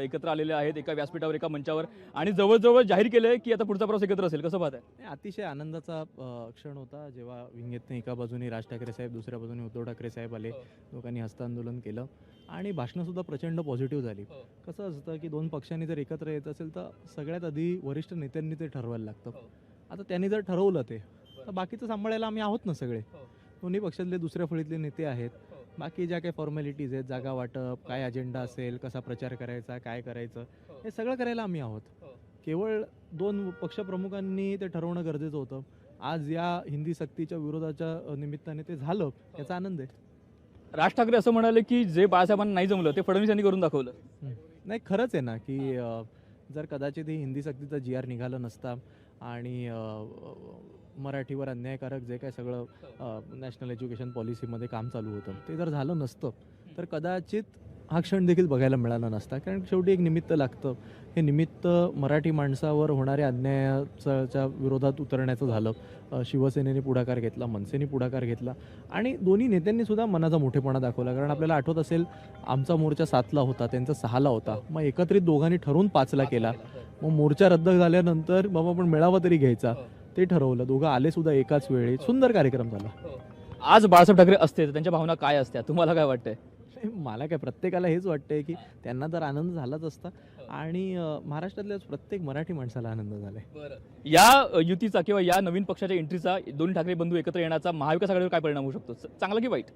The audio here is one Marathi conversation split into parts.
एकत्र आलेले आहेत एका व्यासपीठावर, एका मंचावर आणि जवळजवळ जाहीर केलंय की आता पुढचा प्रवास एकत्र असेल. कसं पाहताय? नाही, अतिशय आनंदाचा क्षण होता जेव्हा विंगेतनं एका बाजूने राज ठाकरे साहेब, दुसऱ्या बाजूने उद्धव ठाकरे साहेब आले. लोकांनी हस्तांदोलन केलं आणि भाषणंसुद्धा प्रचंड पॉझिटिव्ह झाली. कसं असतं की दोन पक्षांनी जर एकत्र येत असेल तर सगळ्यात आधी वरिष्ठ नेत्यांनी ते ठरवायला लागतं. आता त्यांनी जर ठरवलं ते तर बाकीचं सांभाळायला आम्ही आहोत ना सगळे. दोन्ही पक्षातले दुसऱ्या फळीतले नेते आहेत. बाकी ज्या काही फॉर्मॅलिटीज आहेत, जागा वाटप, काय अजेंडा असेल, कसा प्रचार करायचा, काय करायचं, हे सगळं करायला आम्ही आहोत. केवळ दोन पक्षप्रमुखांनी ते ठरवणं गरजेचं होतं. आज या हिंदी सक्तीच्या विरोधाच्या निमित्ताने ते झालं, याचा आनंद आहे. राज ठाकरे असं म्हणाले की जे बाळासाहेबांना नाही जमलं ते फडणवीस यांनी करून दाखवलं. नाही, खरंच आहे ना की जर कदाचित ही हिंदी सक्तीचा GR निघाला नसता आणि मराठीवर अन्यायकारक जे काय सगळं नॅशनल एज्युकेशन पॉलिसीमध्ये काम चालू होतं ते जर झालं नसतं तर कदाचित हा क्षण देखील बघायला मिळाला नसता. कारण शेवटी एक निमित्त लागतं. हे निमित्त मराठी माणसावर होणाऱ्या अन्यायाच्या विरोधात उतरण्याचं झालं. शिवसेनेने पुढाकार घेतला, मनसेने पुढाकार घेतला आणि दोन्ही नेत्यांनी सुद्धा मनाचा मोठेपणा दाखवला. कारण आपल्याला आठवत असेल आमचा मोर्चा 7ला होता, त्यांचा 6ला होता. मग एकत्रित दोघांनी ठरवून 5ला केला. मग मोर्चा रद्द झाल्यानंतर बाबा आपण मेळावा तरी घ्यायचा ते ठरवलं. दोघं आले सुद्धा एकाच वेळी. सुंदर कार्यक्रम झाला. आज बाळासाहेब ठाकरे असते तर त्यांच्या भावना काय असत्या? तुम्हाला काय वाटतंय? मला काय, प्रत्येकाला हेच वाटतंय की त्यांना तर आनंद झालाच असता आणि महाराष्ट्रातल्या प्रत्येक मराठी माणसाला आनंद झालाय. या युतीचा किंवा या नवीन पक्षाच्या एंट्रीचा, दोन्ही ठाकरे बंधू एकत्र येण्याचा महाविकास आघाडीवर काय परिणाम होऊ शकतो? चांगला की वाईट?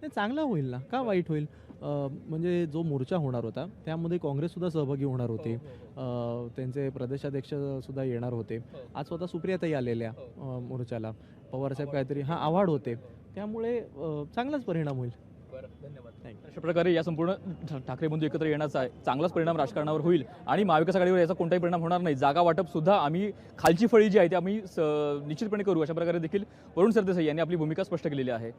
ते चांगला होईल ना, का वाईट होईल? म्हणजे जो मोर्चा होणार होता त्यामध्ये काँग्रेससुद्धा सहभागी होणार होते. त्यांचे प्रदेशाध्यक्ष सुद्धा येणार होते. आज स्वतः सुप्रियाताई आलेल्या मोर्चाला. पवारसाहेब काहीतरी आव्हाड होते. त्यामुळे चांगलाच परिणाम होईल. अशा प्रकारे या संपूर्ण ठाकरे बंधू एकत्र येण्याचा चांगलाच परिणाम राजकारणावर होईल आणि महाविकास आघाडीवर याचा कोणताही परिणाम होणार नाही. जागा वाटप सुद्धा आम्ही खालची फळी जी आहे ती आम्ही निश्चितपणे करू, अशा प्रकारे देखील वरुण सरदेसाई यांनी आपली भूमिका स्पष्ट केलेली आहे.